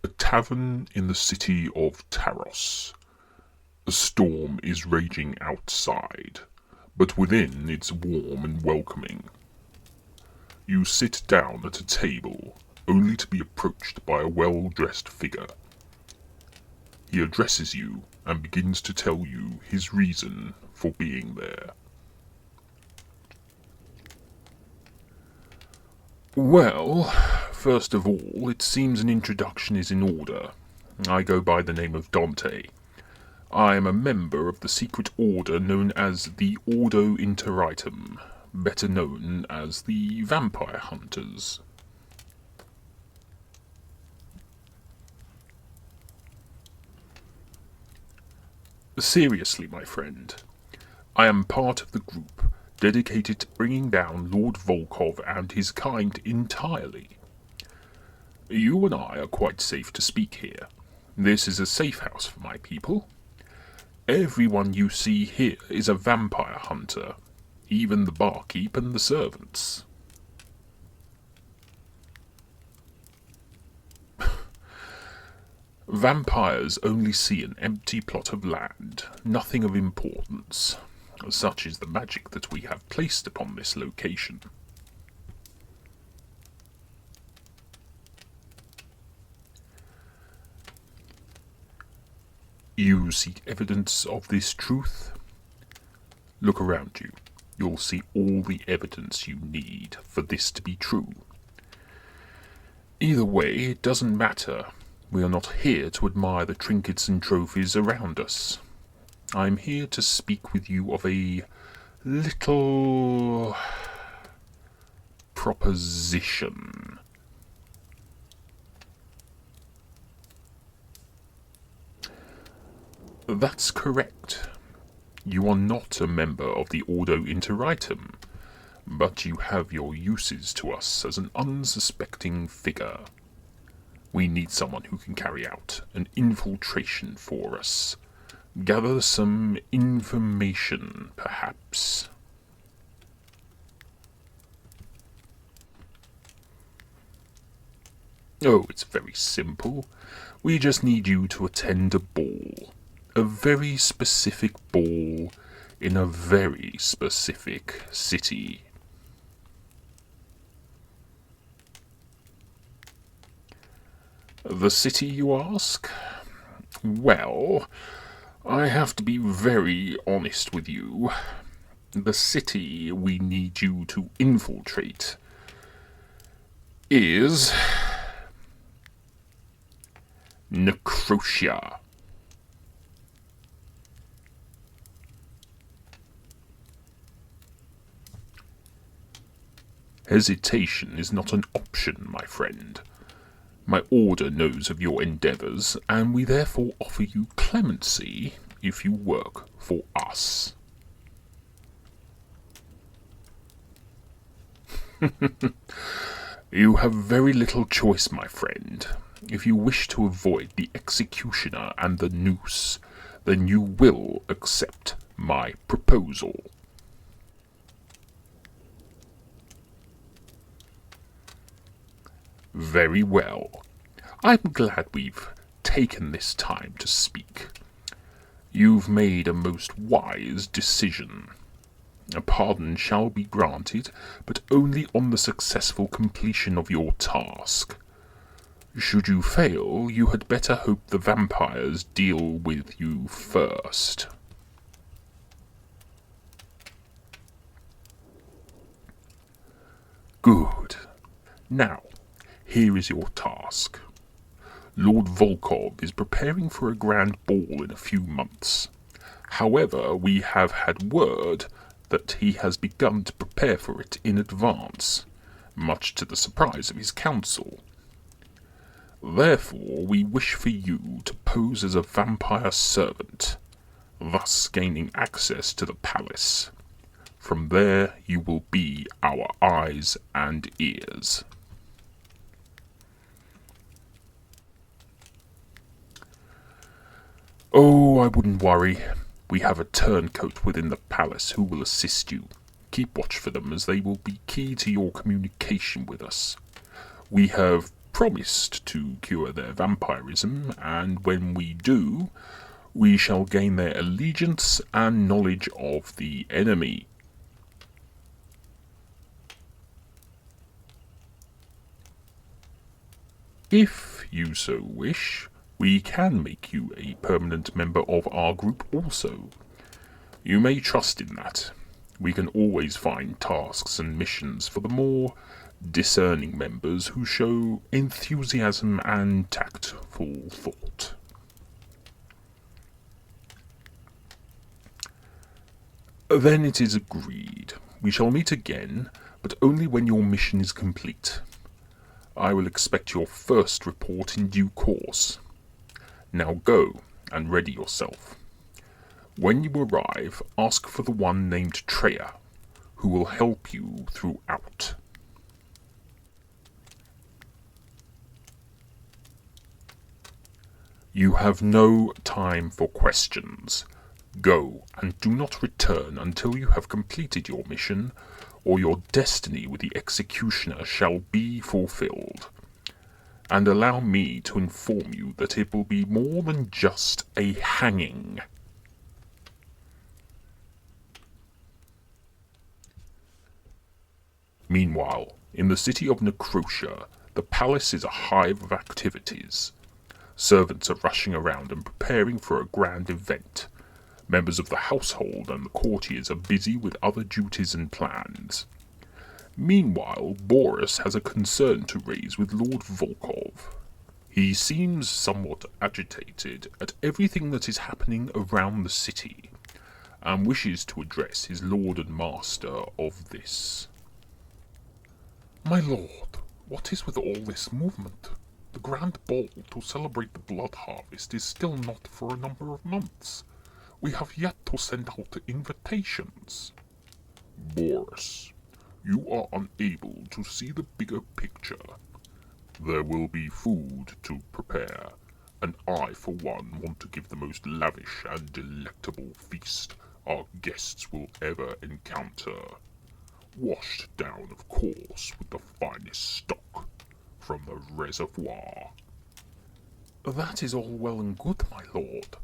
A tavern in the city of Taros. A storm is raging outside, but within it's warm and welcoming. You sit down at a table, only to be approached by a well-dressed figure. He addresses you and begins to tell you his reason for being there. Well, first of all, it seems an introduction is in order. I go by the name of Dante. I am a member of the secret order known as the Ordo Interitum, better known as the Vampire Hunters. Seriously, my friend, I am part of the group dedicated to bringing down Lord Volkov and his kind entirely. You and I are quite safe to speak here. This is a safe house for my people. Everyone you see here is a vampire hunter, even the barkeep and the servants. Vampires only see an empty plot of land, nothing of importance. Such is the magic that we have placed upon this location. You seek evidence of this truth? Look around you. You'll see all the evidence you need for this to be true. Either way, it doesn't matter. We are not here to admire the trinkets and trophies around us. I'm here to speak with you of a little proposition. That's correct. You are not a member of the Ordo Interitum, but you have your uses to us as an unsuspecting figure. We need someone who can carry out an infiltration for us. Gather some information, perhaps. Oh, it's very simple. We just need you to attend a ball. A very specific ball in a very specific city. The city, you ask? Well, I have to be very honest with you. The city we need you to infiltrate is Necrotia. Hesitation is not an option, my friend. My order knows of your endeavours, and we therefore offer you clemency if you work for us. You have very little choice, my friend. If you wish to avoid the executioner and the noose, then you will accept my proposal. Very well. I'm glad we've taken this time to speak. You've made a most wise decision. A pardon shall be granted, but only on the successful completion of your task. Should you fail, you had better hope the vampires deal with you first. Good. Now, here is your task. Lord Volkov is preparing for a grand ball in a few months. However, we have had word that he has begun to prepare for it in advance, much to the surprise of his council. Therefore, we wish for you to pose as a vampire servant, thus gaining access to the palace. From there, you will be our eyes and ears. Oh, I wouldn't worry. We have a turncoat within the palace who will assist you. Keep watch for them, as they will be key to your communication with us. We have promised to cure their vampirism, and when we do, we shall gain their allegiance and knowledge of the enemy. If you so wish, we can make you a permanent member of our group also. You may trust in that. We can always find tasks and missions for the more discerning members who show enthusiasm and tactful thought. Then it is agreed. We shall meet again, but only when your mission is complete. I will expect your first report in due course. Now go and ready yourself. When you arrive, ask for the one named Treya, who will help you throughout. You have no time for questions. Go, and do not return until you have completed your mission, or your destiny with the executioner shall be fulfilled. And allow me to inform you that it will be more than just a hanging. Meanwhile, in the city of Necrotia, the palace is a hive of activities. Servants are rushing around and preparing for a grand event. Members of the household and the courtiers are busy with other duties and plans. Meanwhile, Borus has a concern to raise with Lord Volkov. He seems somewhat agitated at everything that is happening around the city, and wishes to address his lord and master of this. My lord, what is with all this movement? The grand ball to celebrate the blood harvest is still not for a number of months. We have yet to send out invitations. Borus, you are unable to see the bigger picture. There will be food to prepare, and I, for one, want to give the most lavish and delectable feast our guests will ever encounter. Washed down, of course, with the finest stock from the reservoir. That is all well and good, my lord,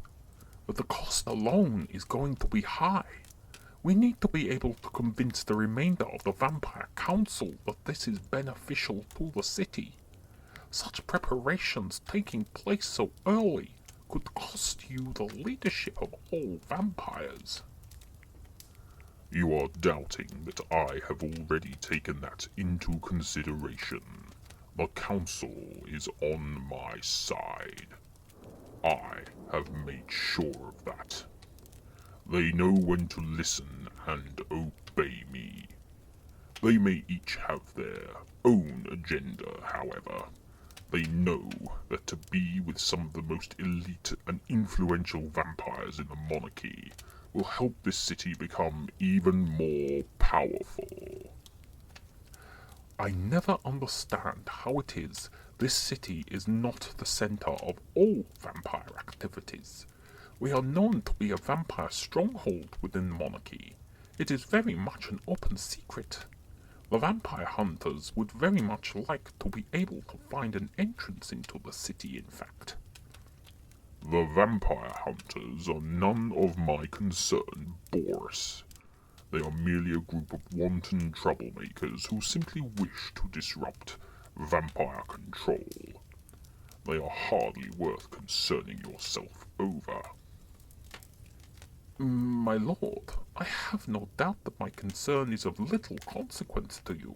but the cost alone is going to be high. We need to be able to convince the remainder of the Vampire Council that this is beneficial to the city. Such preparations taking place so early could cost you the leadership of all vampires. You are doubting that I have already taken that into consideration. The council is on my side. I have made sure of that. They know when to listen and obey me. They may each have their own agenda, however. They know that to be with some of the most elite and influential vampires in the monarchy will help this city become even more powerful. I never understand how it is this city is not the center of all vampire activities. We are known to be a vampire stronghold within the monarchy. It is very much an open secret. The vampire hunters would very much like to be able to find an entrance into the city, in fact. The vampire hunters are none of my concern, Borus. They are merely a group of wanton troublemakers who simply wish to disrupt vampire control. They are hardly worth concerning yourself over. My lord, I have no doubt that my concern is of little consequence to you,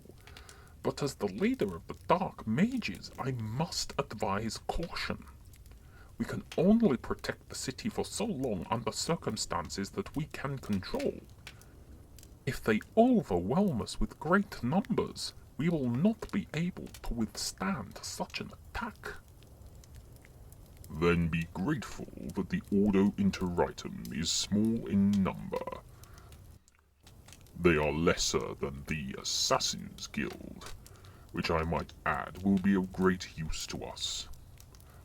but as the leader of the Dark Mages, I must advise caution. We can only protect the city for so long under circumstances that we can control. If they overwhelm us with great numbers, we will not be able to withstand such an attack. Then be grateful that the Ordo Interitum is small in number. They are lesser than the Assassin's Guild, which I might add will be of great use to us.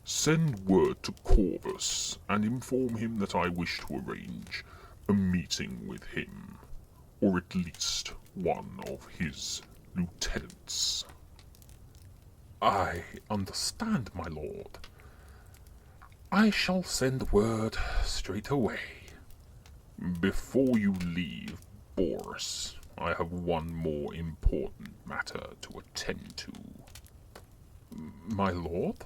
Send word to Corvus and inform him that I wish to arrange a meeting with him, or at least one of his lieutenants. I understand, my lord. I shall send word straight away. Before you leave, Borus, I have one more important matter to attend to. My lord?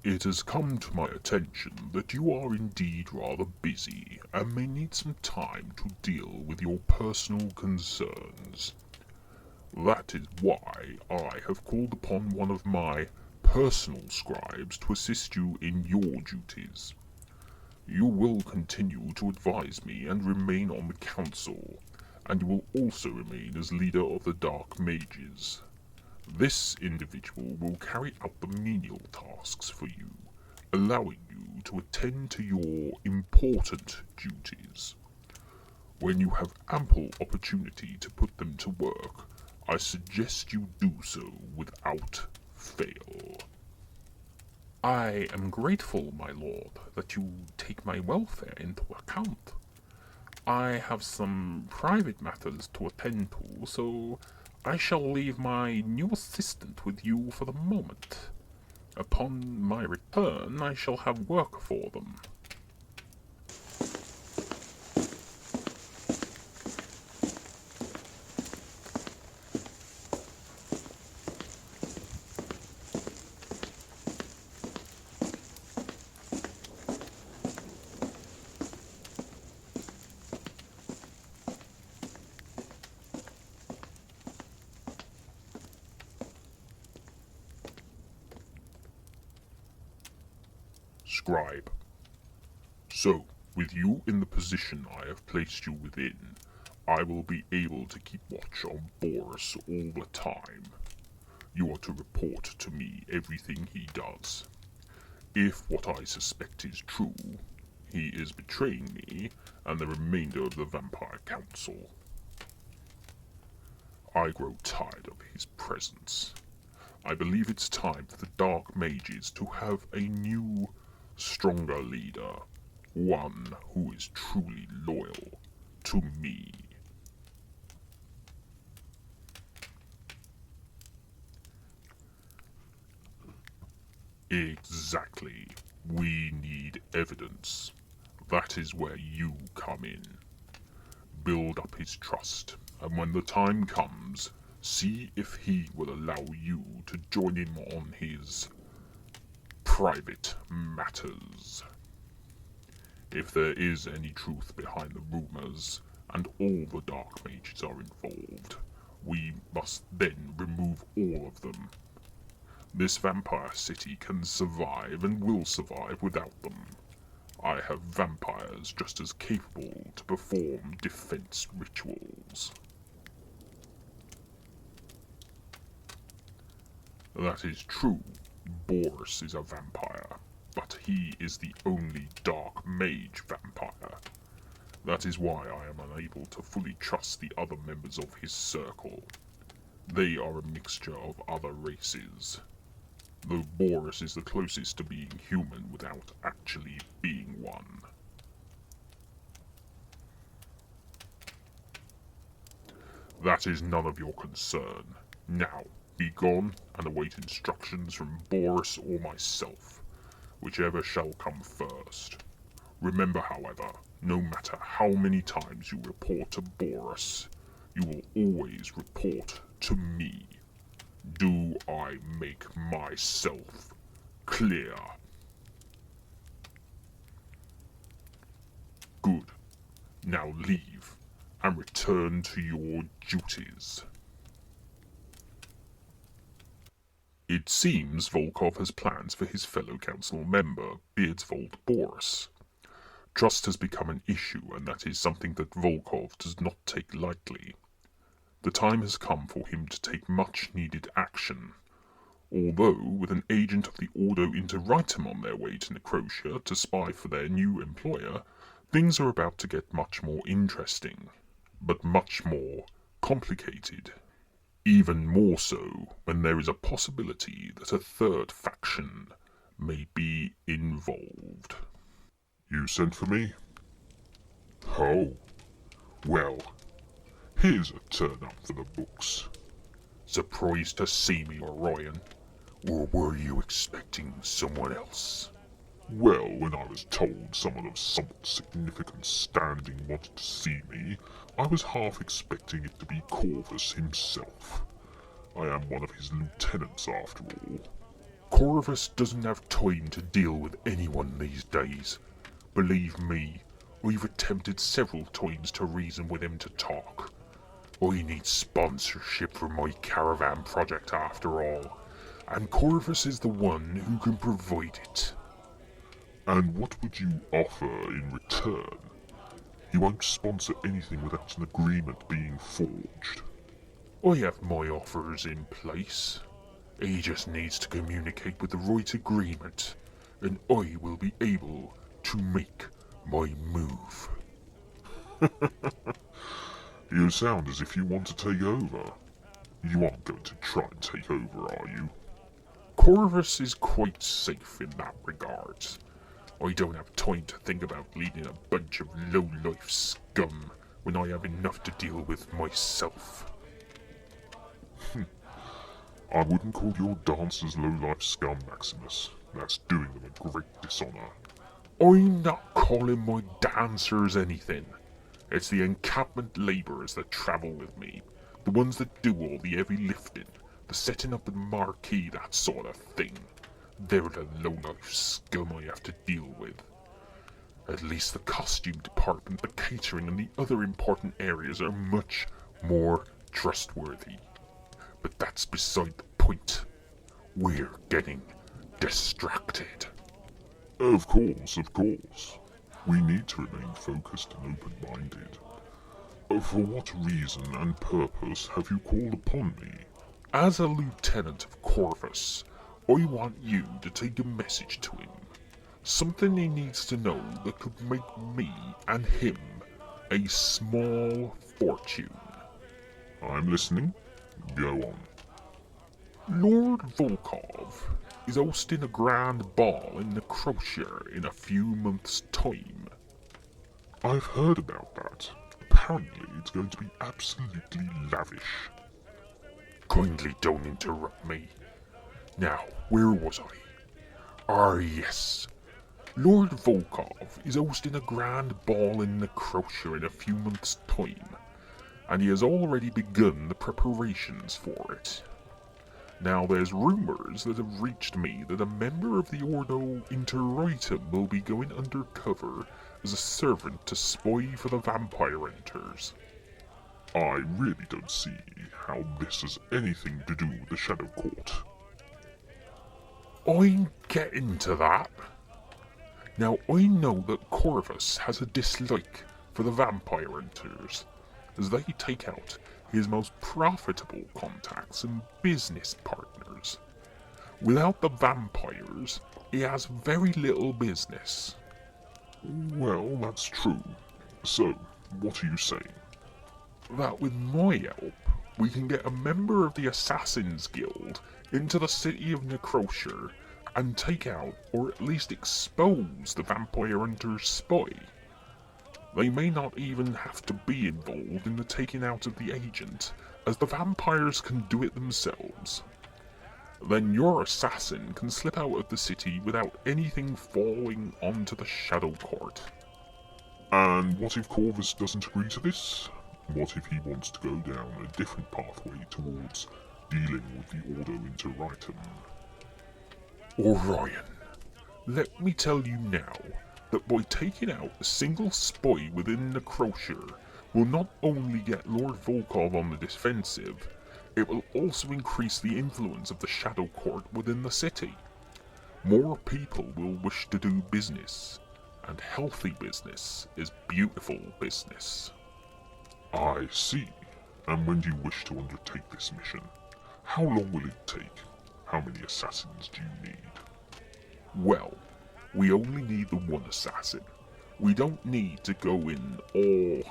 It has come to my attention that you are indeed rather busy and may need some time to deal with your personal concerns. That is why I have called upon one of my personal scribes to assist you in your duties. You will continue to advise me and remain on the council, and you will also remain as leader of the Dark Mages. This individual will carry out the menial tasks for you, allowing you to attend to your important duties. When you have ample opportunity to put them to work, I suggest you do so without fail. I am grateful, my lord, that you take my welfare into account. I have some private matters to attend to, so I shall leave my new assistant with you for the moment. Upon my return, I shall have work for them. Scribe. So, with you in the position I have placed you within, I will be able to keep watch on Borus all the time. You are to report to me everything he does. If what I suspect is true, he is betraying me and the remainder of the Vampire Council. I grow tired of his presence. I believe it's time for the Dark Mages to have a new, stronger leader. One who is truly loyal to me. Exactly. We need evidence. That is where you come in. Build up his trust, and when the time comes, see if he will allow you to join him on his private matters. If there is any truth behind the rumors, and all the Dark Mages are involved, we must then remove all of them. This vampire city can survive and will survive without them. I have vampires just as capable to perform defense rituals. That is true. Borus is a vampire, but he is the only Dark Mage vampire. That is why I am unable to fully trust the other members of his circle. They are a mixture of other races. Though Borus is the closest to being human without actually being one. That is none of your concern. Now, be gone and await instructions from Borus or myself, whichever shall come first. Remember, however, no matter how many times you report to Borus, you will always report to me. Do I make myself clear? Good. Now leave and return to your duties. It seems Volkov has plans for his fellow council member, Beardsvold Borus. Trust has become an issue, and that is something that Volkov does not take lightly. The time has come for him to take much-needed action. Although, with an agent of the Ordo Interritum on their way to Necrotia to spy for their new employer, things are about to get much more interesting, but much more complicated. Even more so when there is a possibility that a third faction may be involved. You sent for me? Oh, well, here's a turn up for the books. Surprised to see me, Orion. Or were you expecting someone else? Well, when I was told someone of somewhat significant standing wanted to see me, I was half expecting it to be Corvus himself. I am one of his lieutenants after all. Corvus doesn't have time to deal with anyone these days. Believe me, I've attempted several times to reason with him to talk. I need sponsorship for my caravan project after all, and Corvus is the one who can provide it. And what would you offer in return? He won't sponsor anything without an agreement being forged. I have my offers in place. He just needs to communicate with the right agreement, and I will be able to make my move. You sound as if you want to take over. You aren't going to try and take over, are you? Corvus is quite safe in that regard. I don't have time to think about leading a bunch of low-life scum when I have enough to deal with myself. I wouldn't call your dancers low-life scum, Maximus. That's doing them a great dishonor. I'm not calling my dancers anything. It's the encampment labourers that travel with me. The ones that do all the heavy lifting, the setting up the marquee, that sort of thing. They're the low-life scum I have to deal with. At least the costume department, the catering, and the other important areas are much more trustworthy. But that's beside the point. We're getting distracted. Of course. We need to remain focused and open-minded. For what reason and purpose have you called upon me? As a lieutenant of Corvus, I want you to take a message to him. Something he needs to know that could make me and him a small fortune. I'm listening. Go on. Lord Volkov is hosting a grand ball in the Crochet in a few months' time. I've heard about that. Apparently it's going to be absolutely lavish. Kindly don't interrupt me. Now, where was I? Yes. Lord Volkov is hosting a grand ball in the Crochet in a few months' time, and he has already begun the preparations for it. Now, there's rumours that have reached me that a member of the Ordo Interritum will be going undercover as a servant to spy for the vampire hunters. I really don't see how this has anything to do with the Shadow Court. I'm getting to that. Now, I know that Corvus has a dislike for the vampire hunters, as they take out his most profitable contacts and business partners. Without the vampires, he has very little business. Well, that's true. So, what are you saying? That with my help, we can get a member of the Assassin's Guild into the city of Necrosher and take out, or at least expose, the vampire hunter's spy. They may not even have to be involved in the taking out of the agent, as the vampires can do it themselves. Then your assassin can slip out of the city without anything falling onto the Shadow Court. And what if Corvus doesn't agree to this? What if he wants to go down a different pathway towards dealing with the Ordo Interritum? Orion, let me tell you now that by taking out a single spy within Necrosher will not only get Lord Volkov on the defensive, it will also increase the influence of the Shadow Court within the city. More people will wish to do business, and healthy business is beautiful business. I see. And when do you wish to undertake this mission? How long will it take? How many assassins do you need? Well, we only need the one assassin. We don't need to go in all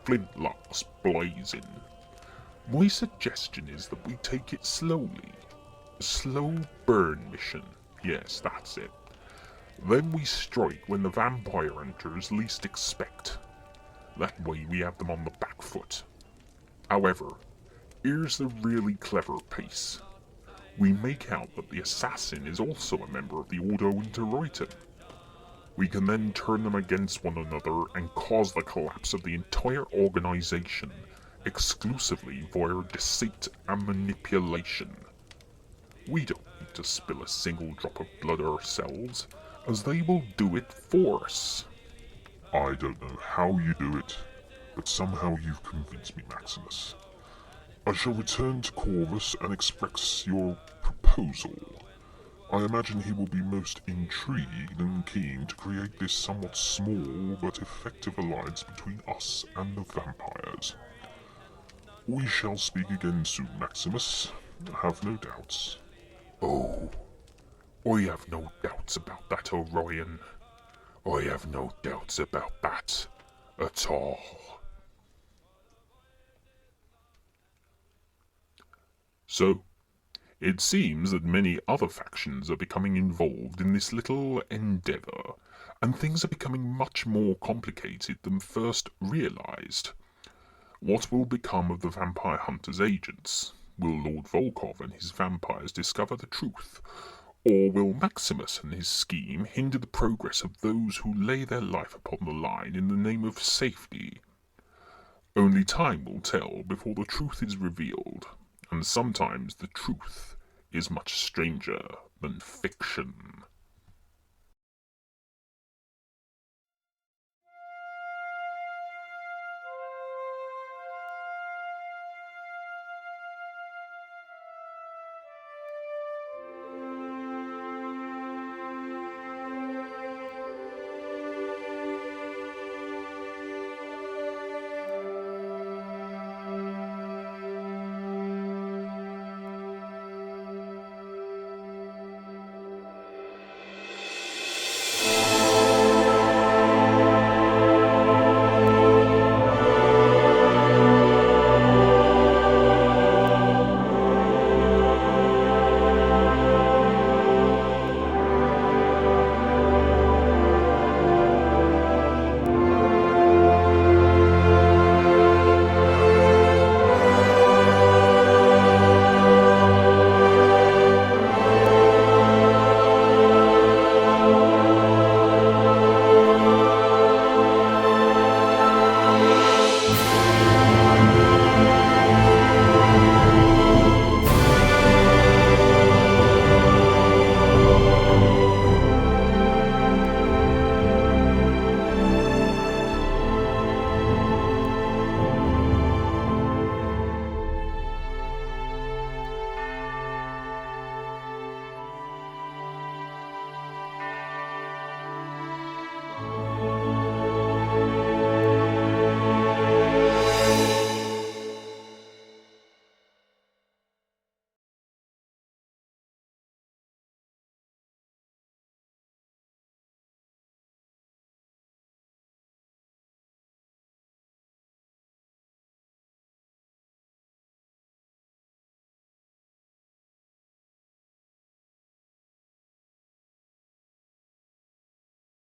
flintlocks blazing. My suggestion is that we take it slowly. A slow burn mission. Yes, that's it. Then we strike when the vampire hunters least expect. That way we have them on the back foot. However, here's the really clever piece. we make out that the assassin is also a member of the Ordo Interroitum. We can then turn them against one another and cause the collapse of the entire organization exclusively via deceit and manipulation. We don't need to spill a single drop of blood ourselves, as they will do it for us. I don't know how you do it, but somehow you've convinced me, Maximus. I shall return to Corvus and express your proposal. I imagine he will be most intrigued and keen to create this somewhat small but effective alliance between us and the vampires. We shall speak again soon, Maximus. Have no doubts. Oh, I have no doubts about that, Orion. I have no doubts about that at all. So, it seems that many other factions are becoming involved in this little endeavour, and things are becoming much more complicated than first realised. What will become of the vampire hunters' agents? Will Lord Volkov and his vampires discover the truth? Or will Maximus and his scheme hinder the progress of those who lay their life upon the line in the name of safety? Only time will tell before the truth is revealed, and sometimes the truth is much stranger than fiction.